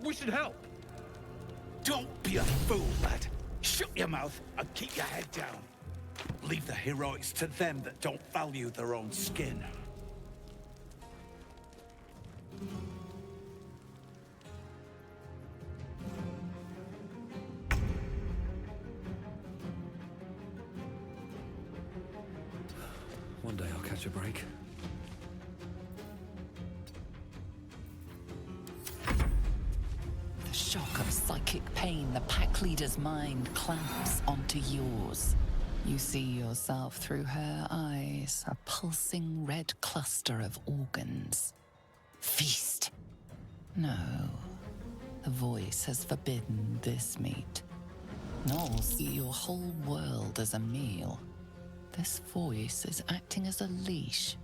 We should help. Don't be a fool, lad. Shut your mouth and keep your head down. Leave the heroics to them that don't value their own skin. One day I'll catch a break. The shock of psychic pain, the pack leader's mind clamps onto yours. You see yourself through her eyes, a pulsing red cluster of organs. Feast! No, the voice has forbidden this meat. Gnolls see your whole world as a meal. This voice is acting as a leash,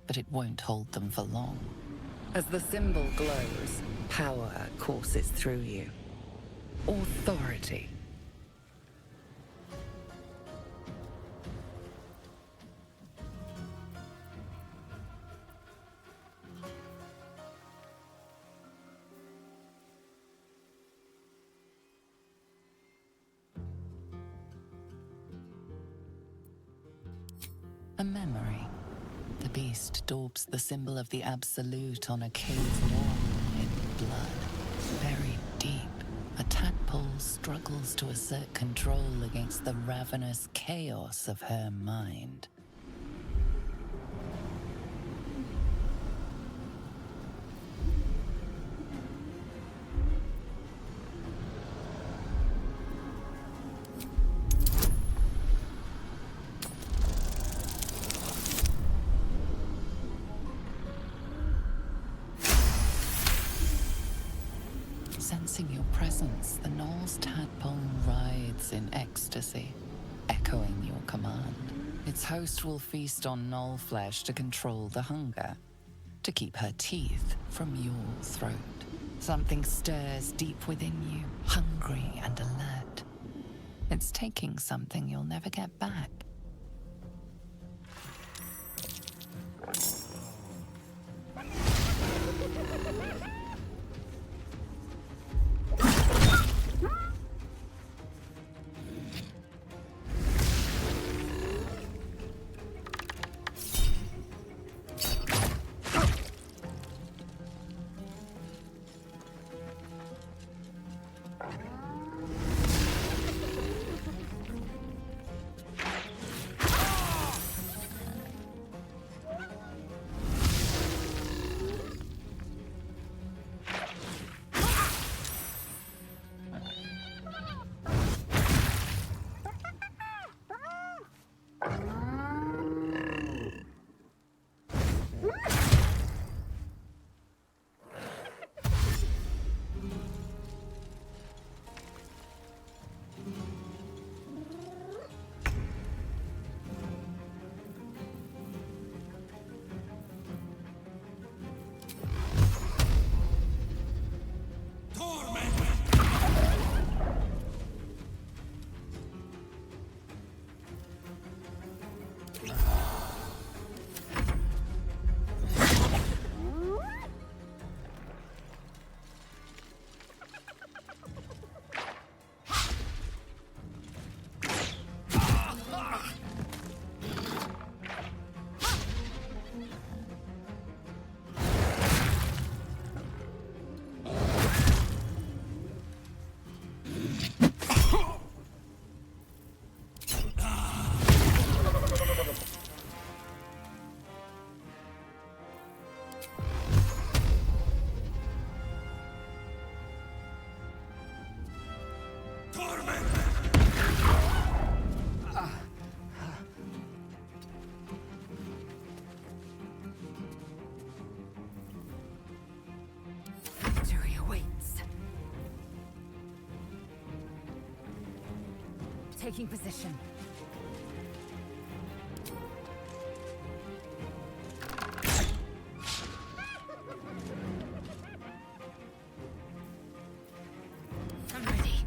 but it won't hold them for long. As the symbol glows, power courses through you. Authority. A memory. The beast daubs the symbol of the Absolute on a cave wall in blood. Buried deep, a tadpole struggles to assert control against the ravenous chaos of her mind. Sensing your presence, the Gnoll's tadpole writhes in ecstasy, echoing your command. Its host will feast on Gnoll flesh to control the hunger, to keep her teeth from your throat. Something stirs deep within you, hungry and alert. It's taking something you'll never get back. Taking position. I'm ready.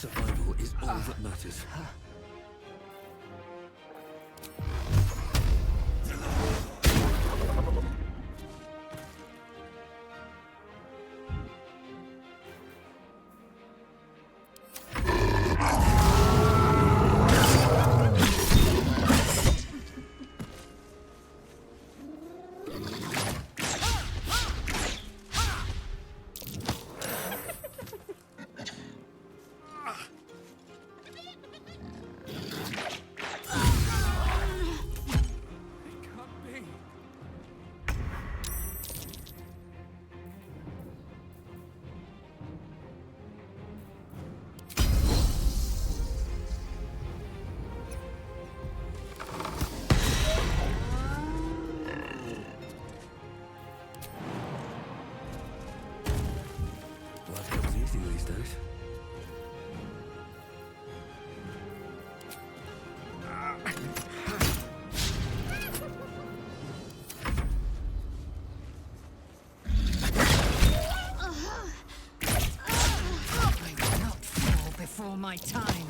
Survival is all that matters. Life comes easy these days. I will not fall before my time.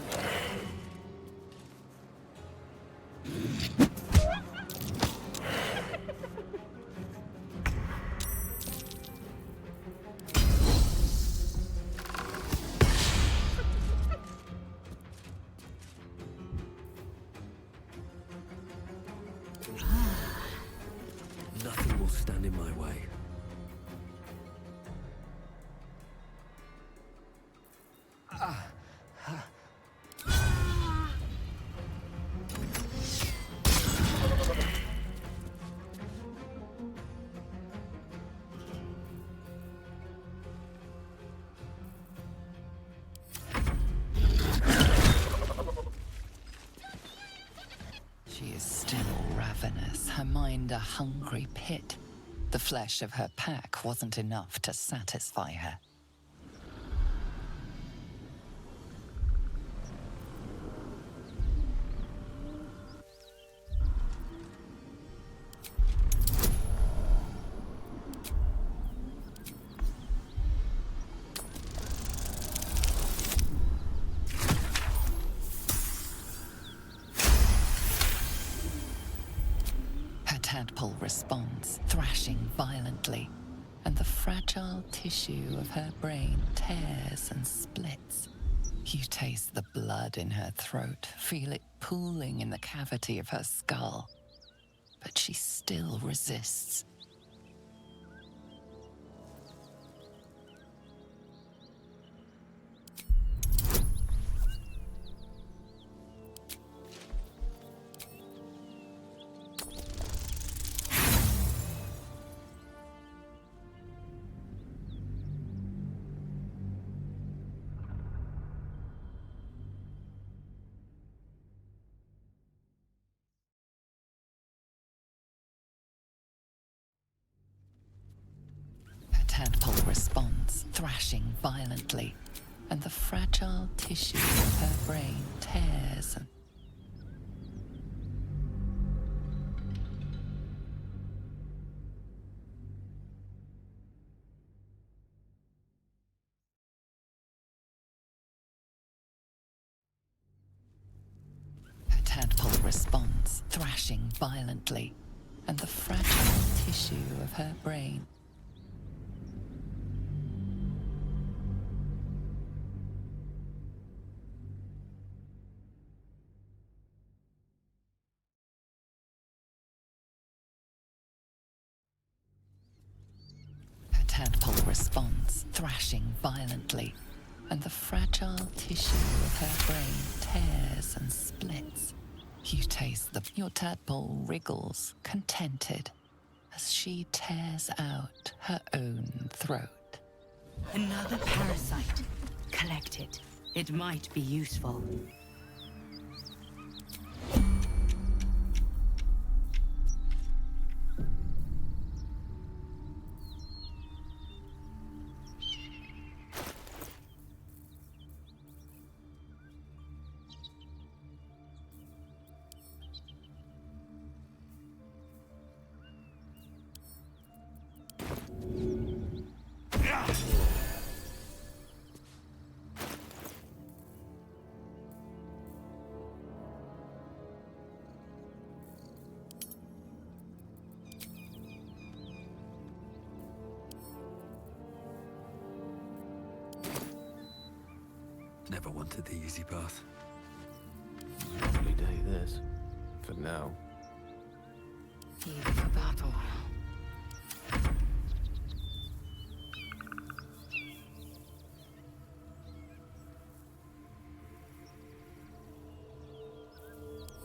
Nothing will stand in my way. She is still ravenous, her mind a hungry pit. The flesh of her pack wasn't enough to satisfy her. Her tadpole responds, thrashing violently, and the fragile tissue of her brain tears and splits. You taste the blood in her throat, feel it pooling in the cavity of her skull. But she still resists. Her tadpole responds, thrashing violently, and the fragile tissue of her brain tears and her tadpole responds, thrashing violently, and the fragile tissue of her brain. Her tadpole responds, thrashing violently, and the fragile tissue of her brain tears and splits. You taste your tadpole wriggles, contented, as she tears out her own throat. Another parasite. Collect it. It might be useful. Never wanted the easy path. Lovely day, this. For now. Eager for battle.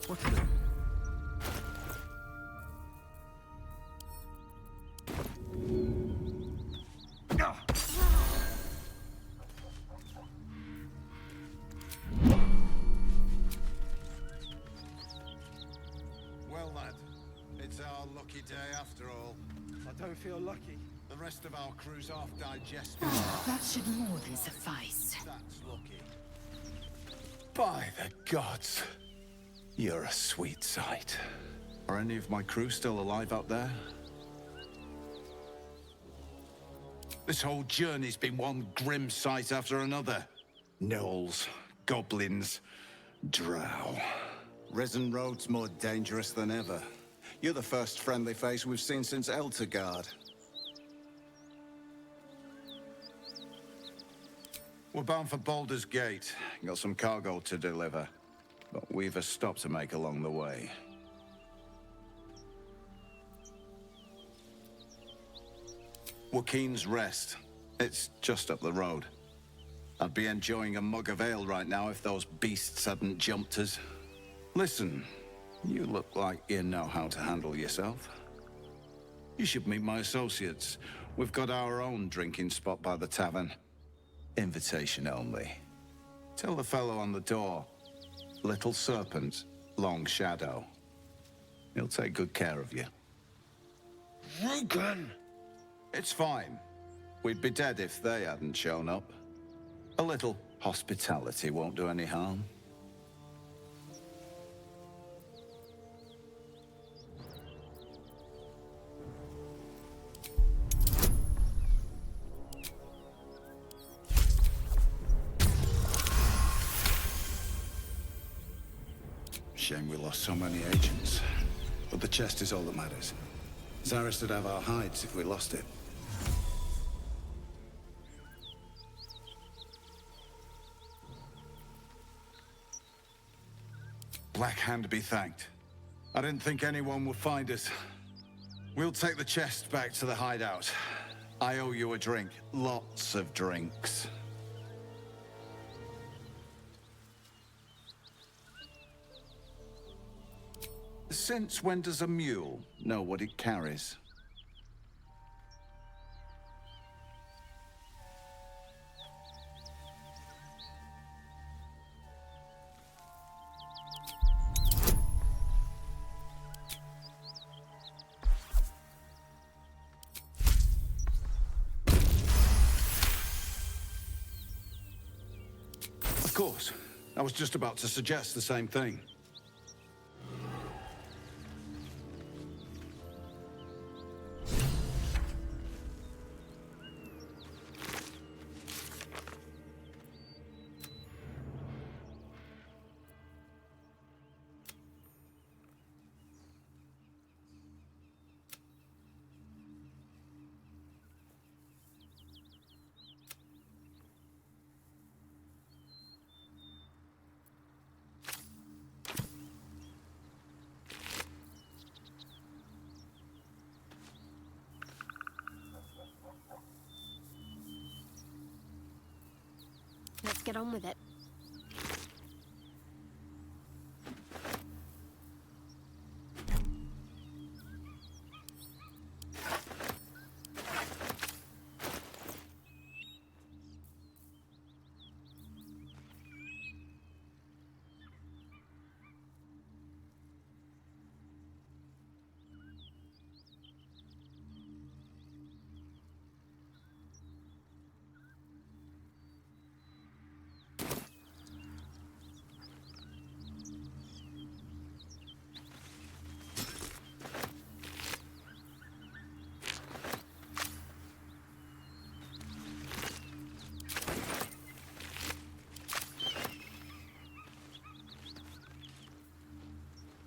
What's it? Well, lad, it's our lucky day after all. I don't feel lucky. The rest of our crew's half digested. That should more than suffice. That's lucky. By the gods, you're a sweet sight. Are any of my crew still alive out there? This whole journey's been one grim sight after another. Gnolls, goblins, drow. Risen Road's more dangerous than ever. You're the first friendly face we've seen since Eltergard. We're bound for Baldur's Gate. Got some cargo to deliver. But we've a stop to make along the way. Joaquin's Rest. It's just up the road. I'd be enjoying a mug of ale right now if those beasts hadn't jumped us. Listen, you look like you know how to handle yourself. You should meet my associates. We've got our own drinking spot by the tavern. Invitation only. Tell the fellow on the door. Little Serpent, Long Shadow. He'll take good care of you. Rugen! It's fine. We'd be dead if they hadn't shown up. A little hospitality won't do any harm. Shame we lost so many agents. But the chest is all that matters. Zaris would have our hides if we lost it. Black Hand be thanked. I didn't think anyone would find us. We'll take the chest back to the hideout. I owe you a drink. Lots of drinks. Since when does a mule know what it carries? Of course. I was just about to suggest the same thing. Let's get on with it.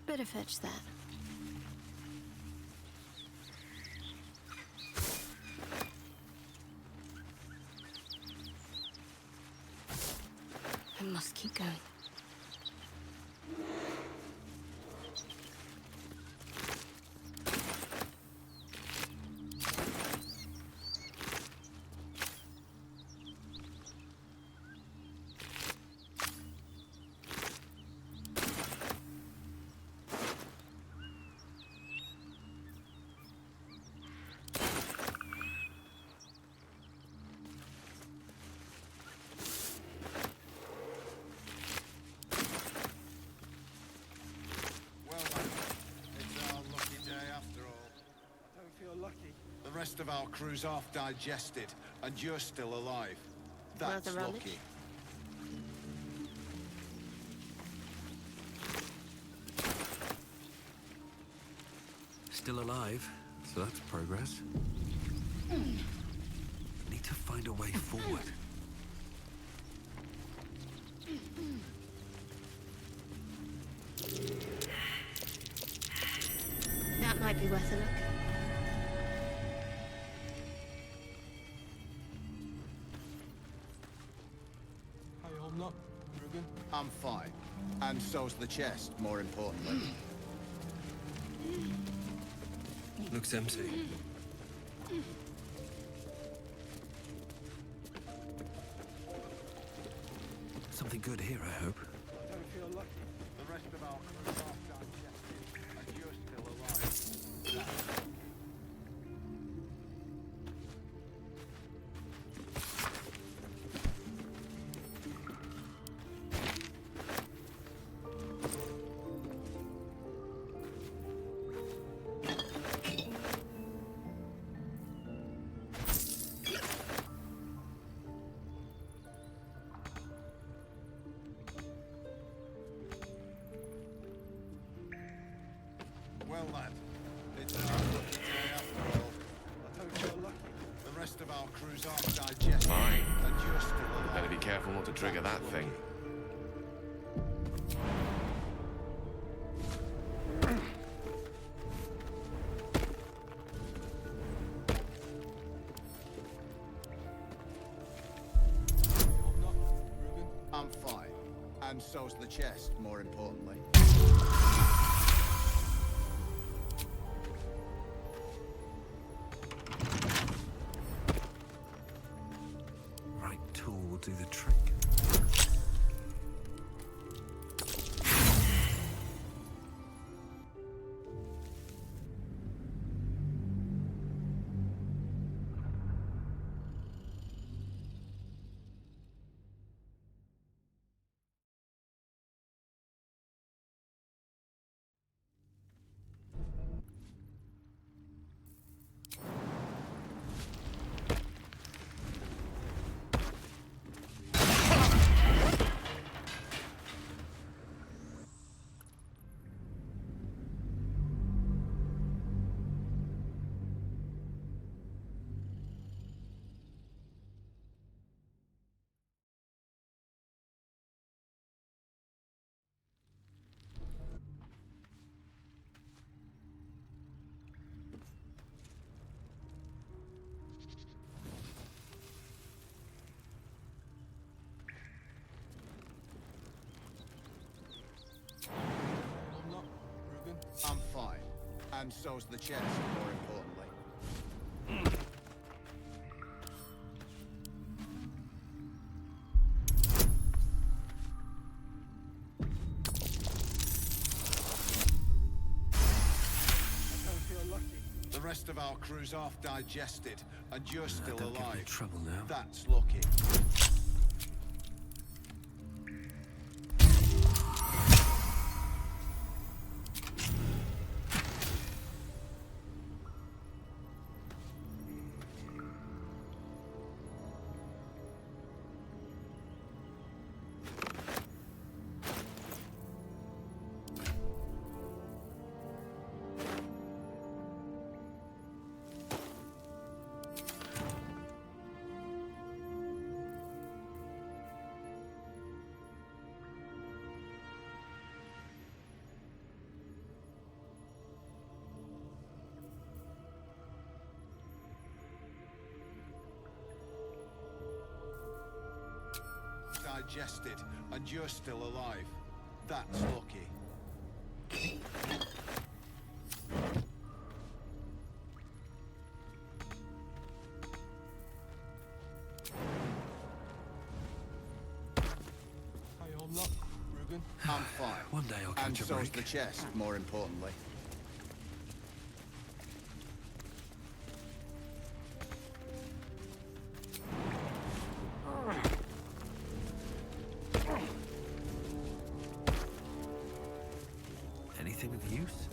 Better fetch that. I must keep going. The rest of our crew's half digested, and you're still alive. That's Rather relish. lucky. Still alive, so that's progress. Need to find a way forward. That might be worth a look. How you holding up, Rugen? I'm fine. And so's the chest, more importantly. Looks empty. Something good here, I hope. I don't feel lucky. The rest of our crew's half digested, and you're still alive. That's well, lad. It's our lucky day after all. I don't feel lucky. The rest of our crew's half digested, Fine. and you're still alive. Better be careful not to trigger that thing. Holding up, Rugen? I'm fine. And so's the chest, more importantly. Right tool will do the trick. Holding up, Rugen? I'm fine. And so's the chest, more importantly. I don't feel lucky. The rest of our crew's half digested, and you're still Don't get me in alive. trouble now. That's lucky. digested, and you're still alive. That's lucky. Are you on luck, Ruben? I'm fine. One day I'll And catch a so's break. the chest, more importantly. Anything of use?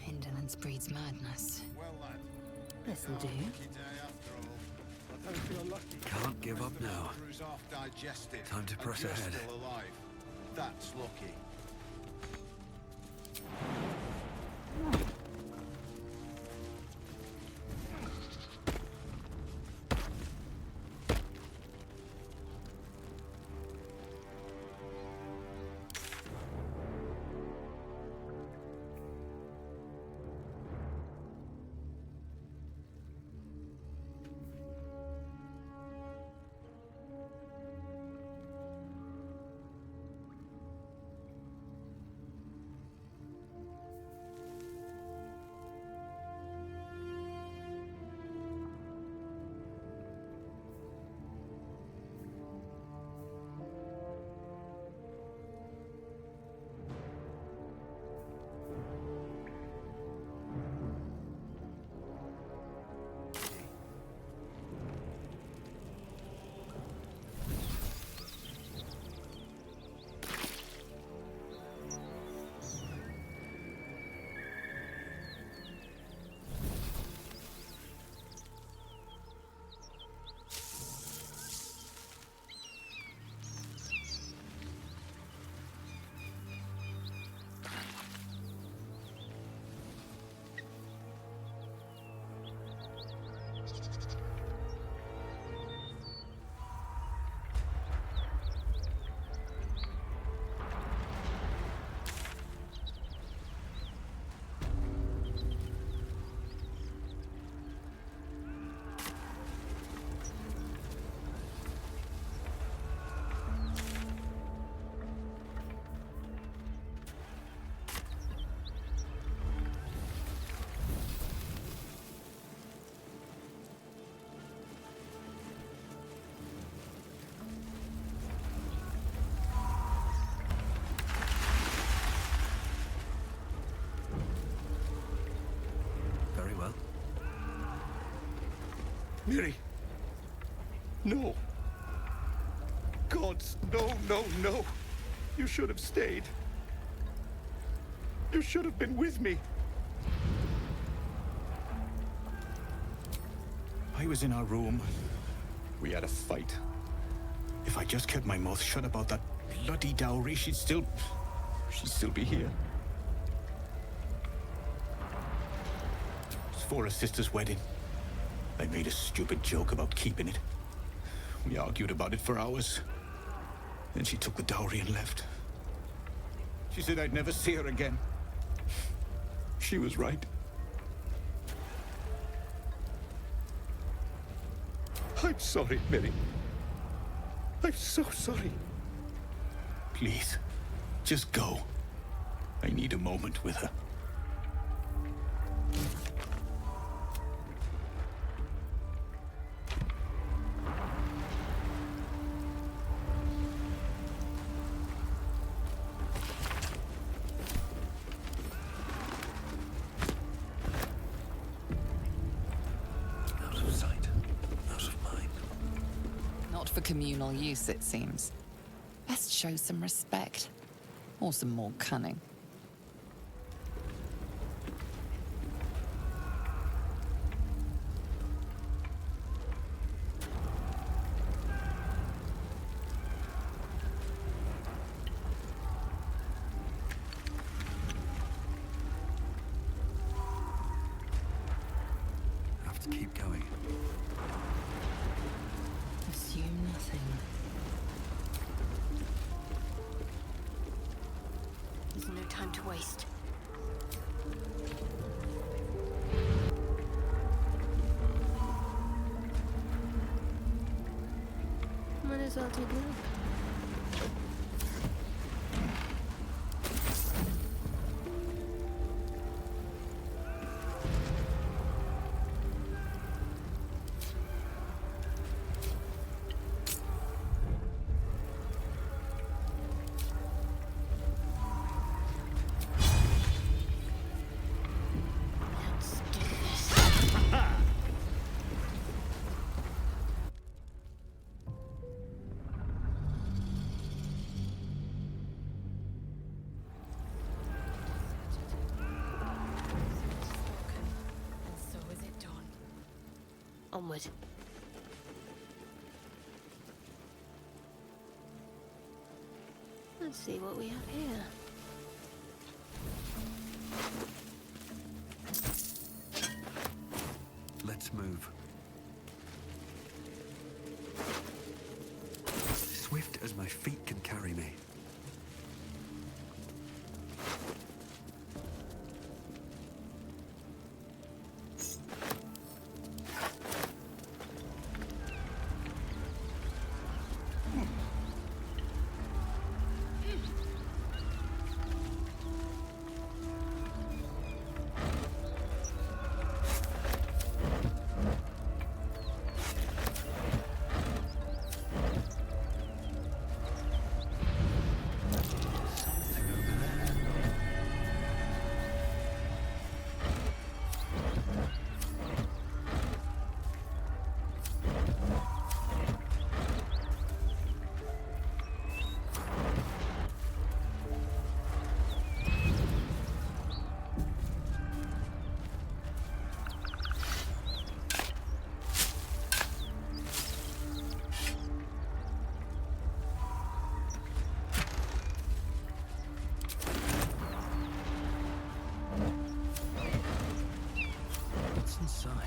Indolence breeds madness. Well, lad. This'll do. Lucky day after all. I don't feel lucky. Can't give up now. Crew's half digested. Time to press and you're ahead. Still alive. That's lucky. Very well. Miri. No. Gods, no, no, no. You should have stayed. You should have been with me. I was in our room. We had a fight. If I just kept my mouth shut about that bloody dowry, she'd still be here. It's for her sister's wedding. I made a stupid joke about keeping it. We argued about it for hours. Then she took the dowry and left. She said I'd never see her again. She was right. I'm sorry, Mary. I'm so sorry. Please, just go. I need a moment with her. Out of sight, out of mind. Not for communal use, it seems. Best show some respect. Or some more cunning. Have to keep going. Assume nothing. time to waste. Might as well take a look. Let's do this. And so is it done. Onward. Let's see what we have here. Let's move. Swift as my feet can carry me. What's inside?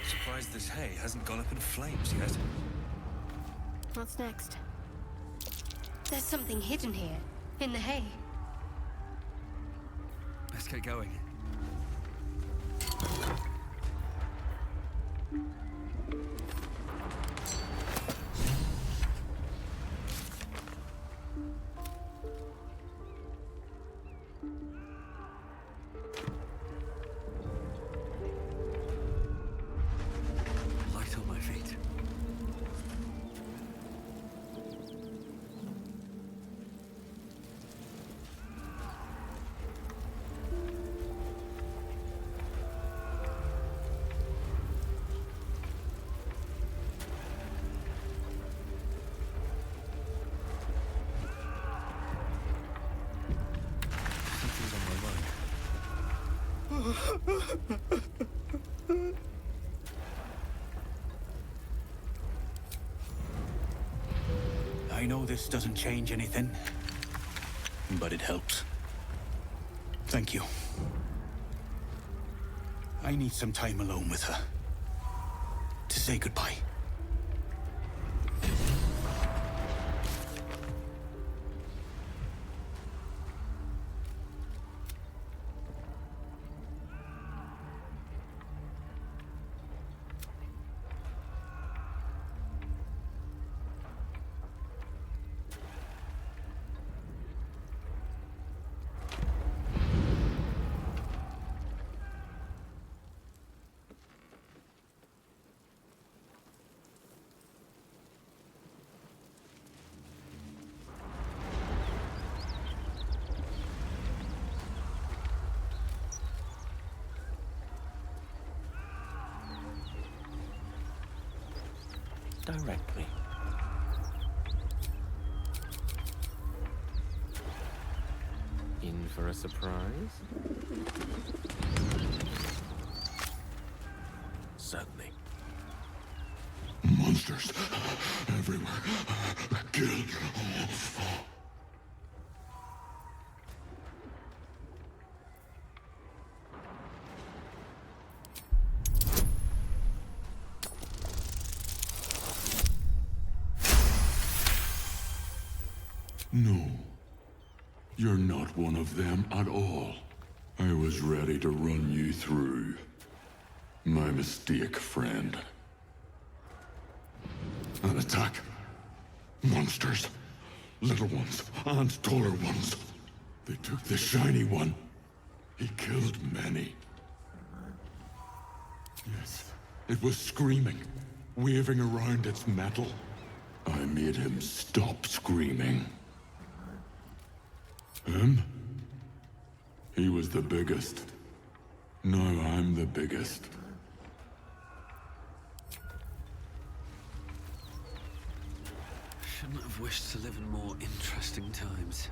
Surprised this hay hasn't gone up in flames yet. What's next? There's something hidden here, in the hay. Let's get going. Light on my feet. Something's on my mind. I know this doesn't change anything, but it helps. Thank you. I need some time alone with her. To say goodbye. Directly. In for a surprise? Certainly. Monsters everywhere. Kill. No. You're not one of them at all. I was ready to run you through. My mistake, friend. An attack. Monsters. Little ones and taller ones. They took the shiny one. He killed many. Yes, it was screaming, waving around its metal. I made him stop screaming. Him? He was the biggest. Now I'm the biggest. Shouldn't have wished to live in more interesting times.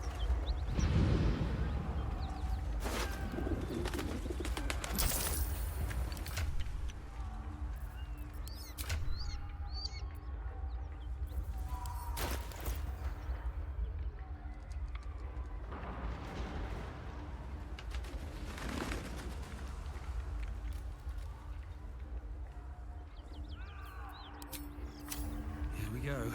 Here we go.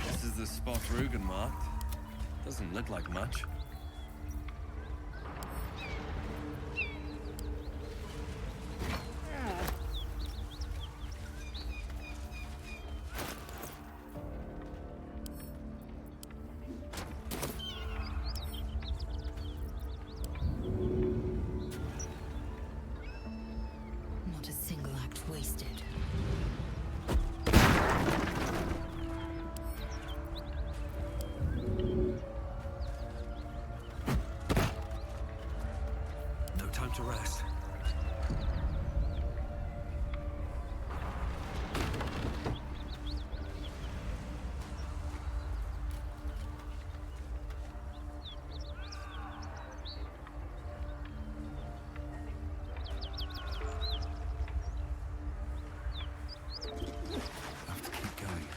This is the spot Rugen marked. Doesn't look like much. Not a single act wasted. No time to rest. Have to keep going.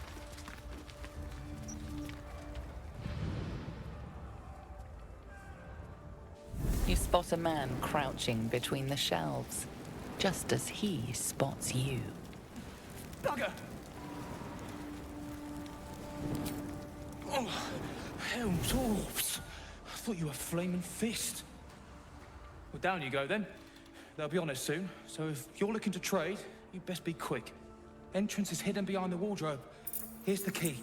You spot a man crouching between the shelves, just as he spots you. Bugger! Oh, Helm's Orbs. I thought you were Flaming Fist. Well, down you go then. They'll be on us soon, so if you're looking to trade, you best be quick. Entrance is hidden behind the wardrobe. Here's the key.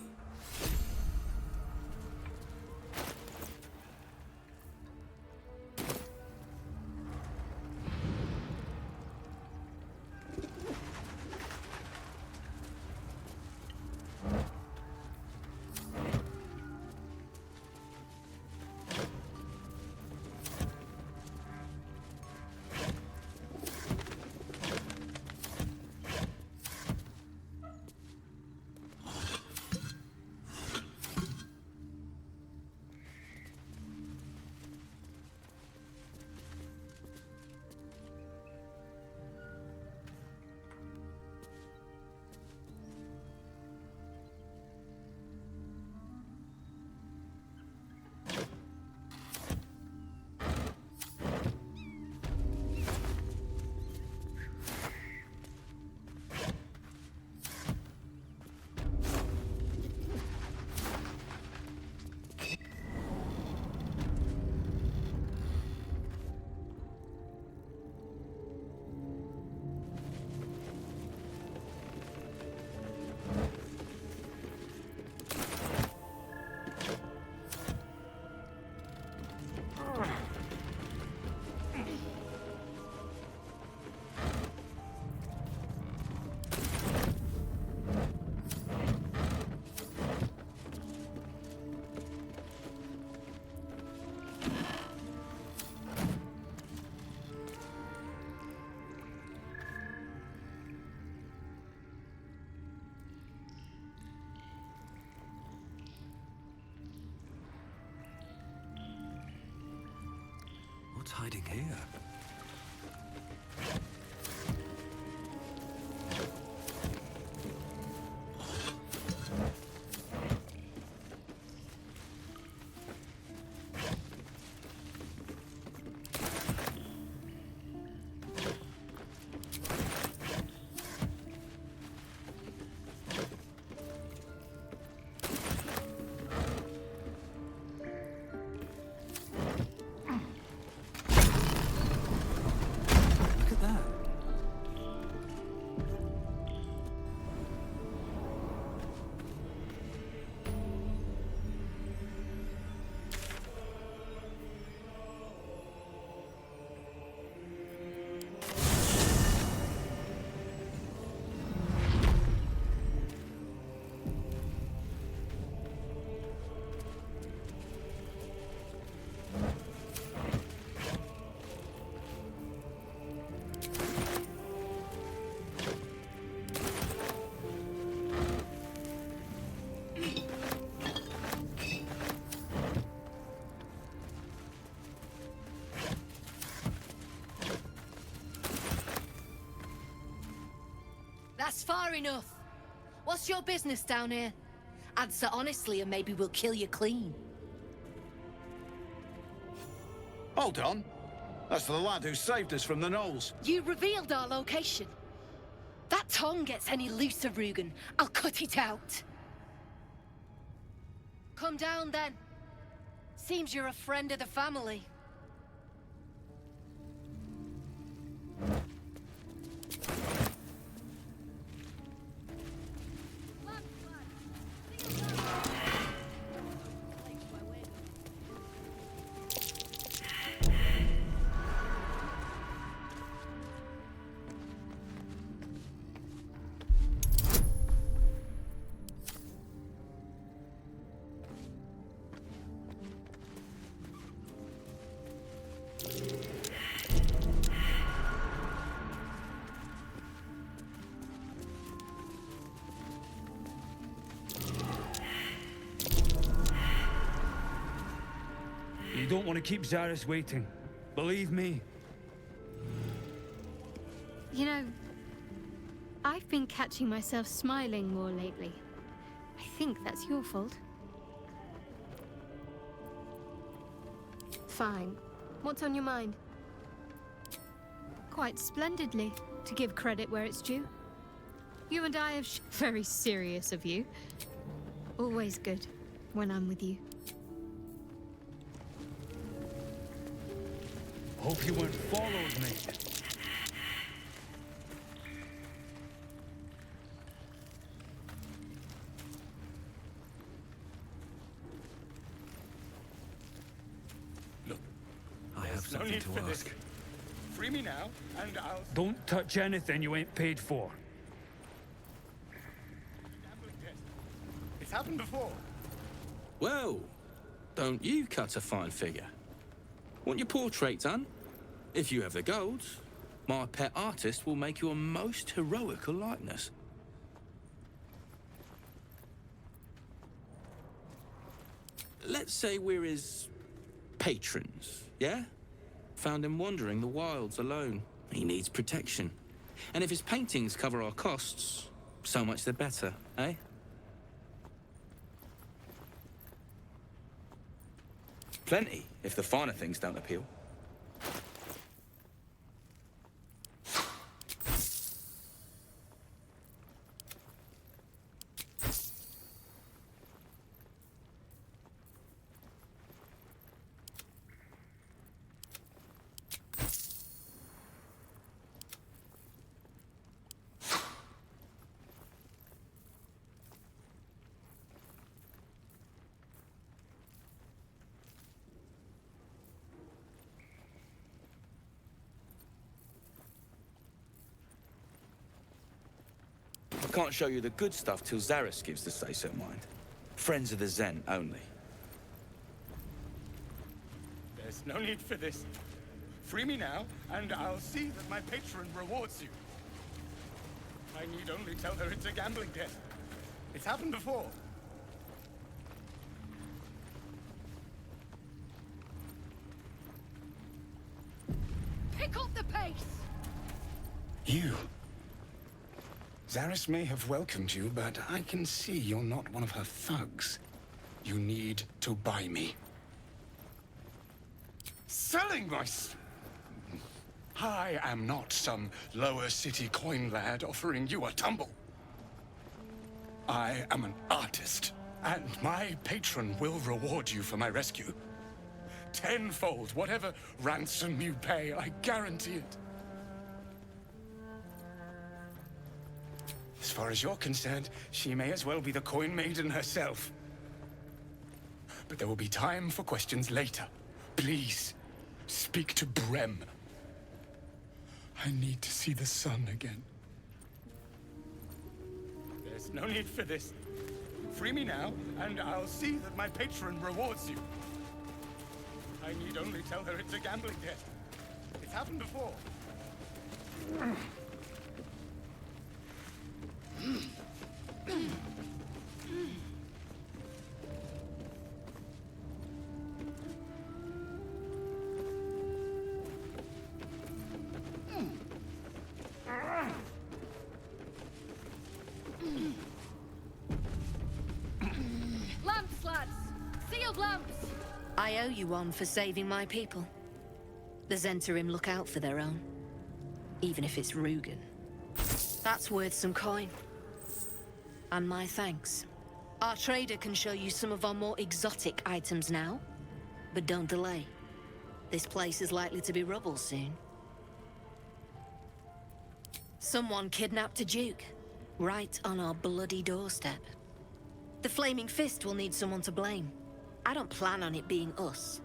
hiding here? Look at that. That's far enough. What's your business down here? Answer honestly and maybe we'll kill you clean. Hold on. That's the lad who saved us from the Knolls. You revealed our location. That tongue gets any looser, Rugen, I'll cut it out. Come down then. Seems you're a friend of the family. You don't want to keep Zaris waiting. Believe me. You know, I've been catching myself smiling more lately. I think that's your fault. Fine. What's on your mind? Quite splendidly, to give credit where it's due. You and I have very serious of you. Always good when I'm with you. Hope you weren't followed, mate. Look, I have no something need to for ask. this. Free me now, and I'll... Don't touch anything you ain't paid for. Gambling debt. It's happened before. Well, don't you cut a fine figure? Want your portrait done? If you have the gold, my pet artist will make you a most heroical likeness. Let's say we're his patrons, yeah? Found him wandering the wilds alone. He needs protection. And if his paintings cover our costs, so much the better, eh? Plenty, if the finer things don't appeal. I can't show you the good stuff till Zaris gives the say-so, mind. Friends of the Zen only. There's no need for this. Free me now, and I'll see that my patron rewards you. I need only tell her it's a gambling debt. It's happened before. Pick up the pace! You. Zaris may have welcomed you, but I can see you're not one of her thugs. You need to buy me. Selling I am not some lower city coin lad offering you a tumble. I am an artist, and my patron will reward you for my rescue. Tenfold, whatever ransom you pay, I guarantee it. As far as you're concerned, she may as well be the coin maiden herself. But there will be time for questions later. Please, speak to Brem. I need to see the sun again. There's no need for this. Free me now, and I'll see that my patron rewards you. I need only tell her it's a gambling debt. It's happened before. Lamps, lads! Sealed lamps! I owe you one for saving my people. The Zentarim look out for their own. Even if it's Rugen. That's worth some coin. And my thanks. Our trader can show you some of our more exotic items now. But don't delay. This place is likely to be rubble soon. Someone kidnapped a duke. Right on our bloody doorstep. The Flaming Fist will need someone to blame. I don't plan on it being us.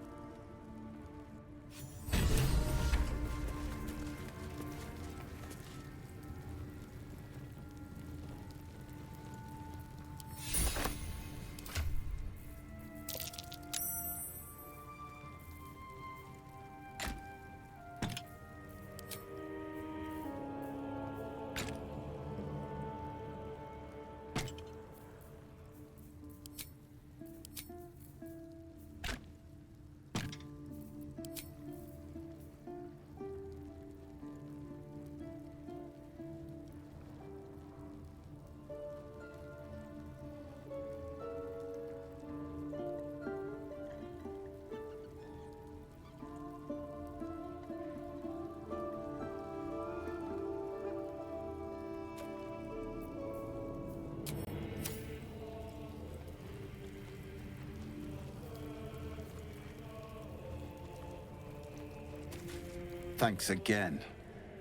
Thanks again.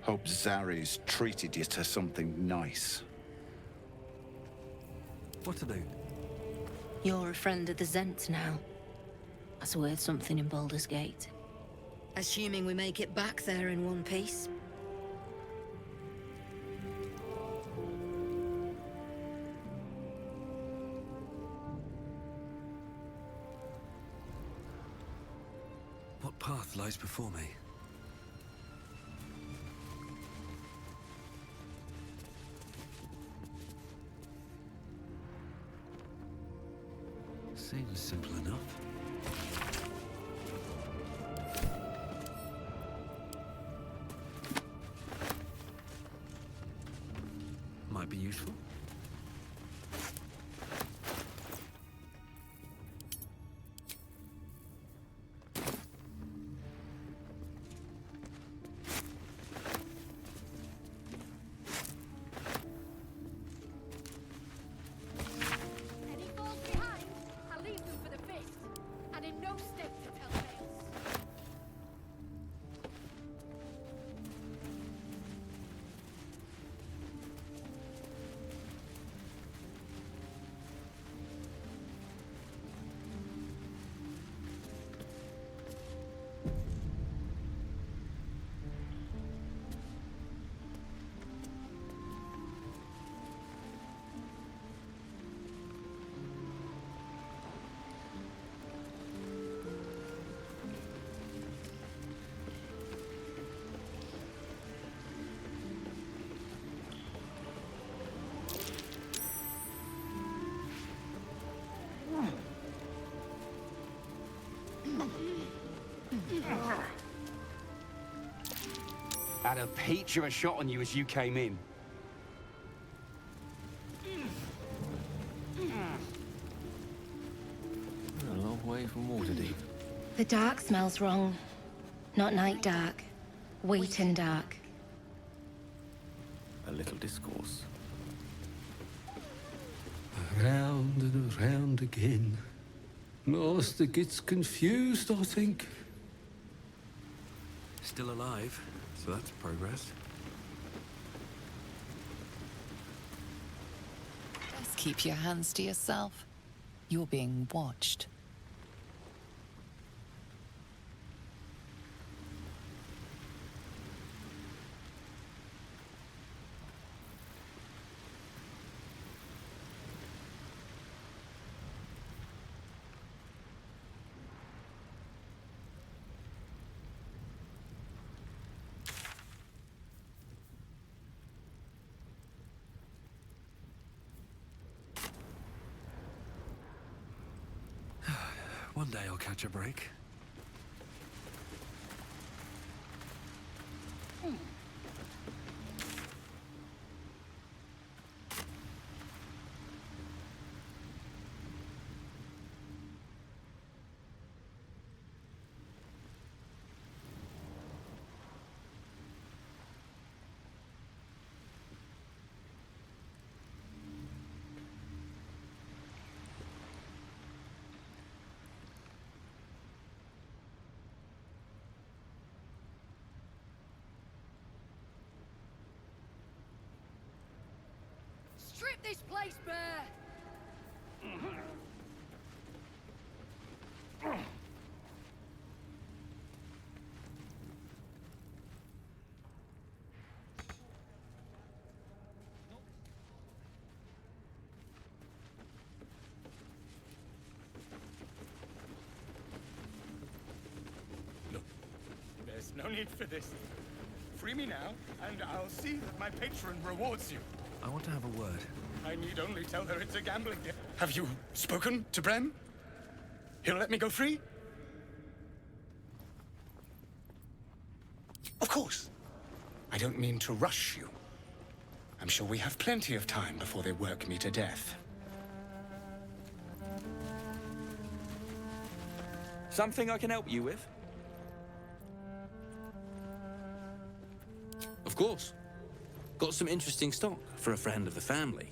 Hope Zary's treated you to something nice. What to do? You're a friend of the Zent now. That's worth something in Baldur's Gate. Assuming we make it back there in one piece. What path lies before me? Seems simple enough. Might be useful. Had a peach of a shot on you as you came in. A long way from Waterdeep. The dark smells wrong. Not night dark. Wheaten dark. A little discourse. Around and around again. Master gets confused, I think. Still alive, so that's progress. Just keep your hands to yourself. You're being watched. One day I'll catch a break. Strip this place bare! Look, there's no need for this. Free me now, and I'll see that my patron rewards you. I want to have a word. I need only tell her it's a gambling game. Have you spoken to Brem? He'll let me go free? Of course. I don't mean to rush you. I'm sure we have plenty of time before they work me to death. Something I can help you with? Of course. Got some interesting stock for a friend of the family.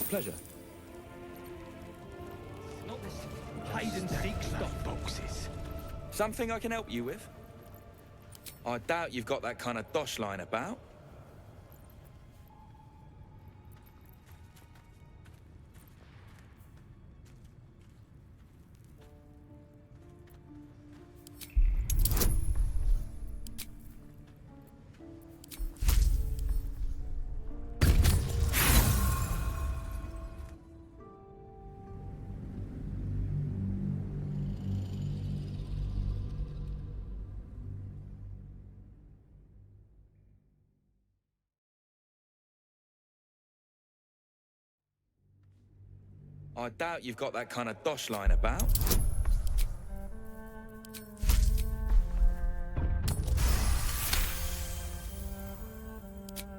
Pleasure. Not this hide-and-seek stuff. Boxes. Something I can help you with? I doubt you've got that kind of dosh line about. I doubt you've got that kind of dosh line about.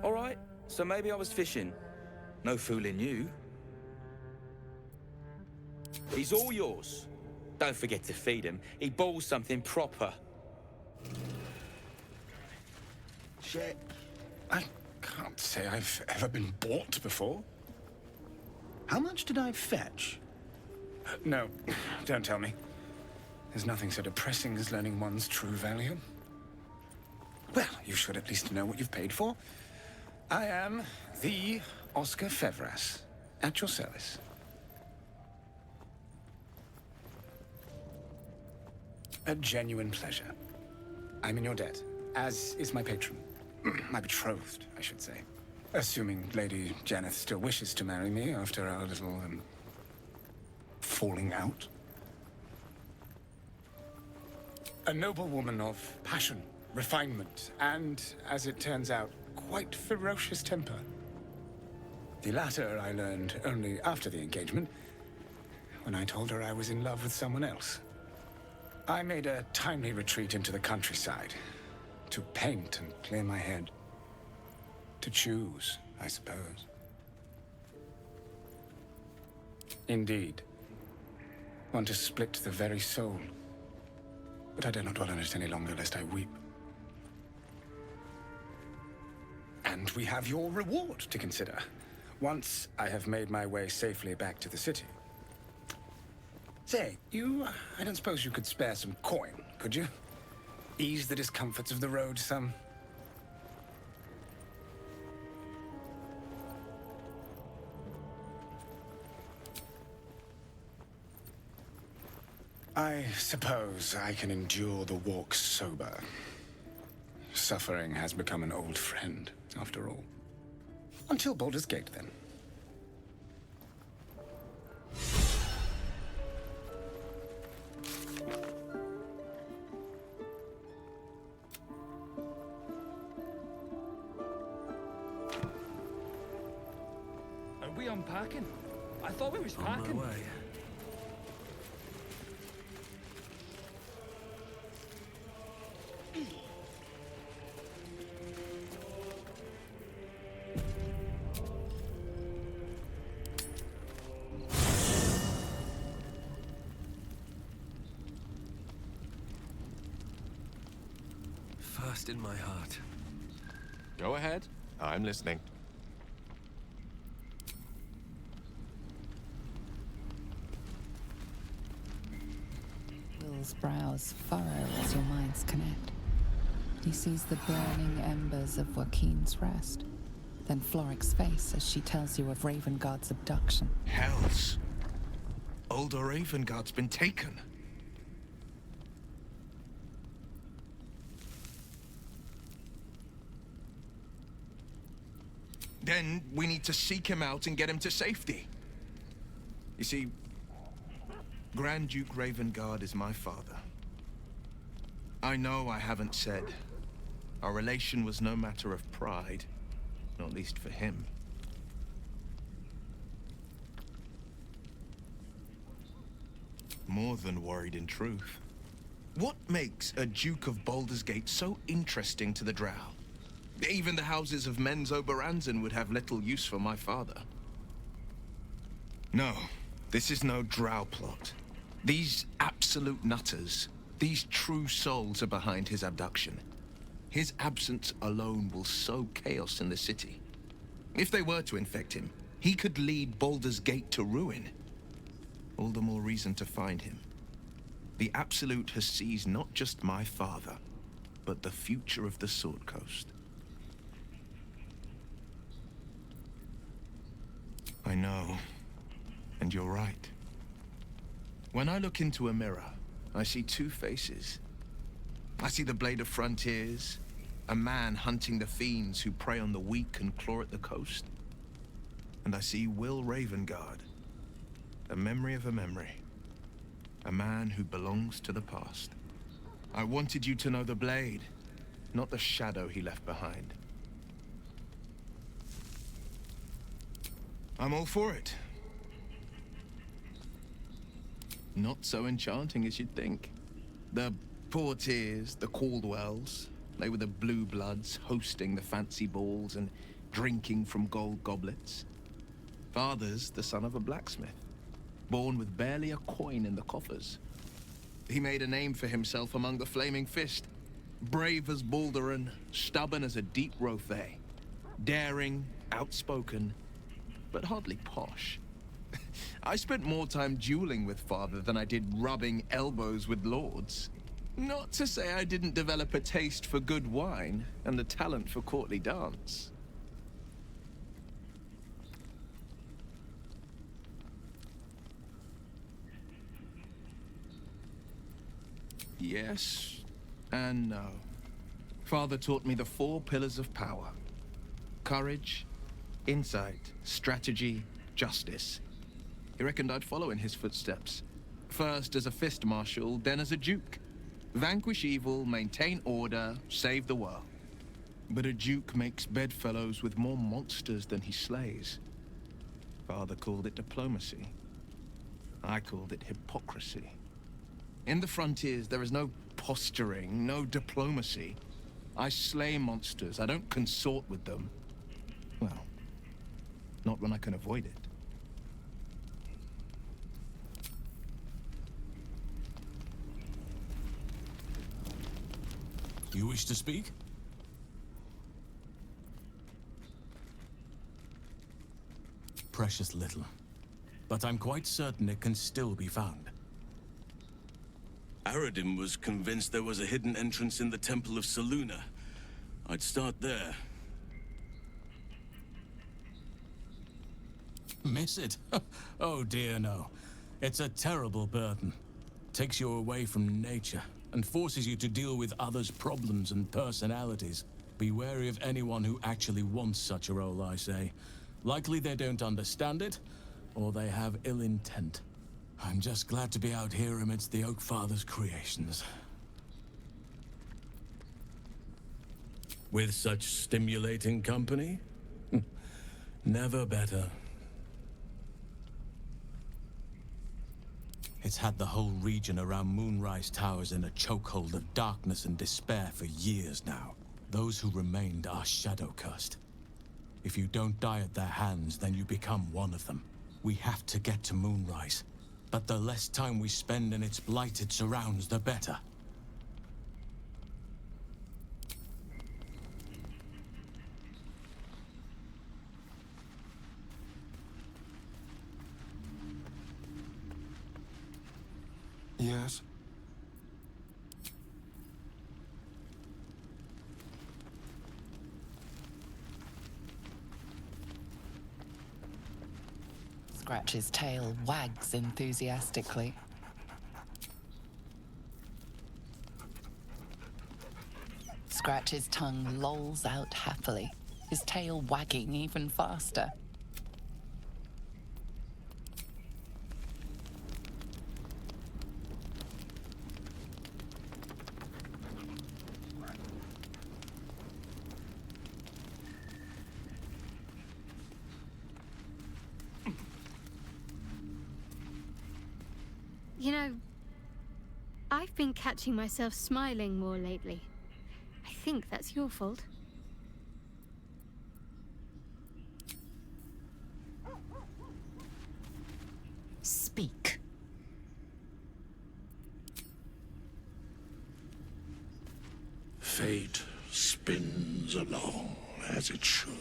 All right, so maybe I was fishing. No fooling you. He's all yours. Don't forget to feed him. He balls something proper. Shit. I can't say I've ever been bought before. How much did I fetch? No, don't tell me. There's nothing so depressing as learning one's true value. Well, you should at least know what you've paid for. I am the Oscar Fevras, at your service. A genuine pleasure. I'm in your debt, as is my patron. My betrothed, I should say. Assuming Lady Janeth still wishes to marry me after our little, falling out. A noble woman of passion, refinement, and, as it turns out, quite ferocious temper. The latter I learned only after the engagement, when I told her I was in love with someone else. I made a timely retreat into the countryside, to paint and clear my head. To choose, I suppose. Indeed. One to split the very soul. But I dare not dwell on it any longer, lest I weep. And we have your reward to consider, once I have made my way safely back to the city. Say, I don't suppose you could spare some coin, could you? Ease the discomforts of the road some. I suppose I can endure the walk sober. Suffering has become an old friend, after all. Until Baldur's Gate, then. Are we unpacking? I thought we was packing. On my way. First in my heart. Go ahead. I'm listening. Will's brows furrow as your minds connect. He sees the burning embers of Joaquin's rest, then Floric's face as she tells you of Ravengard's abduction. Hells. Older Ravengard's been taken. Then we need to seek him out and get him to safety. You see, Grand Duke Ravengard is my father. I know I haven't said. Our relation was no matter of pride, not least for him. More than worried, in truth. What makes a Duke of Baldur's Gate so interesting to the Drow? Even the houses of Men's Oberanzen would have little use for my father. No, this is no Drow plot. These absolute nutters, these true souls are behind his abduction. His absence alone will sow chaos in the city. If they were to infect him, He could lead Baldur's Gate to ruin. All the more reason to find him. The Absolute has seized not just my father, but the future of the Sword Coast. I know, and you're right. When I look into a mirror, I see two faces. I see the Blade of Frontiers, a man hunting the fiends who prey on the weak and claw at the coast. And I see Will Ravengard, a memory of a memory. A man who belongs to the past. I wanted you to know the Blade, not the shadow he left behind. I'm all for it. Not so enchanting as you'd think. The Portiers, the Caldwells, they were the blue bloods hosting the fancy balls and drinking from gold goblets. Father's the son of a blacksmith, born with barely a coin in the coffers. He made a name for himself among the Flaming Fist. Brave as Balduran, stubborn as a deep Rothay. Daring, outspoken, but hardly posh. I spent more time dueling with Father than I did rubbing elbows with lords. Not to say I didn't develop a taste for good wine and the talent for courtly dance. Yes and no. Father taught me the 4 pillars of power. Courage, insight, strategy, justice. He reckoned I'd follow in his footsteps. First as a fist marshal, then as a duke. Vanquish evil, maintain order, save the world. But a duke makes bedfellows with more monsters than he slays. Father called it diplomacy. I called it hypocrisy. In the frontiers, there is no posturing, no diplomacy. I slay monsters, I don't consort with them. Well, not when I can avoid it. You wish to speak? Precious little. But I'm quite certain it can still be found. Aradin was convinced there was a hidden entrance in the Temple of Selûne. I'd start there. Miss it? Oh dear, no. It's a terrible burden. Takes you away from nature and forces you to deal with others' problems and personalities. Be wary of anyone who actually wants such a role, I say. Likely they don't understand it, or they have ill intent. I'm just glad to be out here amidst the Oak Father's creations. With such stimulating company? Never better. It's had the whole region around Moonrise Towers in a chokehold of darkness and despair for years now. Those who remained are shadow-cursed. If you don't die at their hands, then you become one of them. We have to get to Moonrise. But the less time we spend in its blighted surrounds, the better. Yes? Scratch's tail wags enthusiastically. Scratch's tongue lolls out happily, his tail wagging even faster. You know, I've been catching myself smiling more lately. I think that's your fault. Speak. Fate spins along as it should.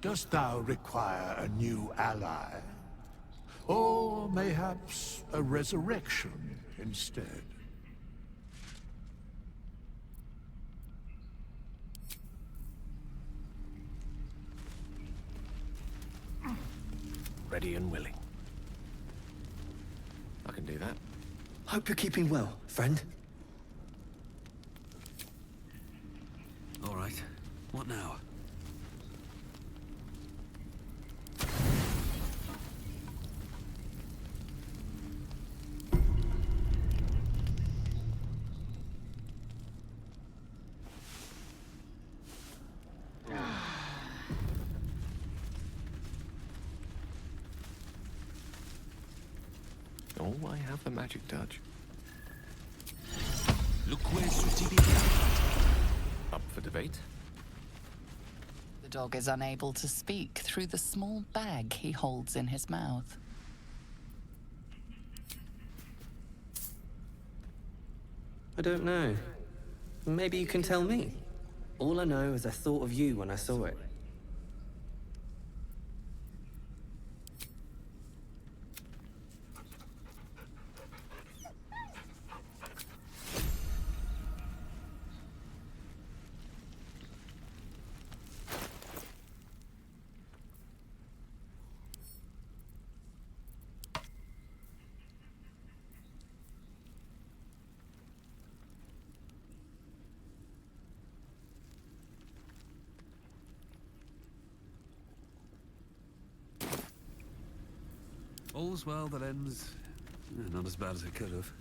Dost thou require a new ally? Or mayhaps a resurrection instead? Ready and willing. I can do that. Hope you're keeping well, friend. All right. What now? Oh, I have the magic touch. Up for debate? The dog is unable to speak through the small bag he holds in his mouth. I don't know. Maybe you can tell me. All I know is I thought of you when I saw it. All's well that ends not as bad as it could have.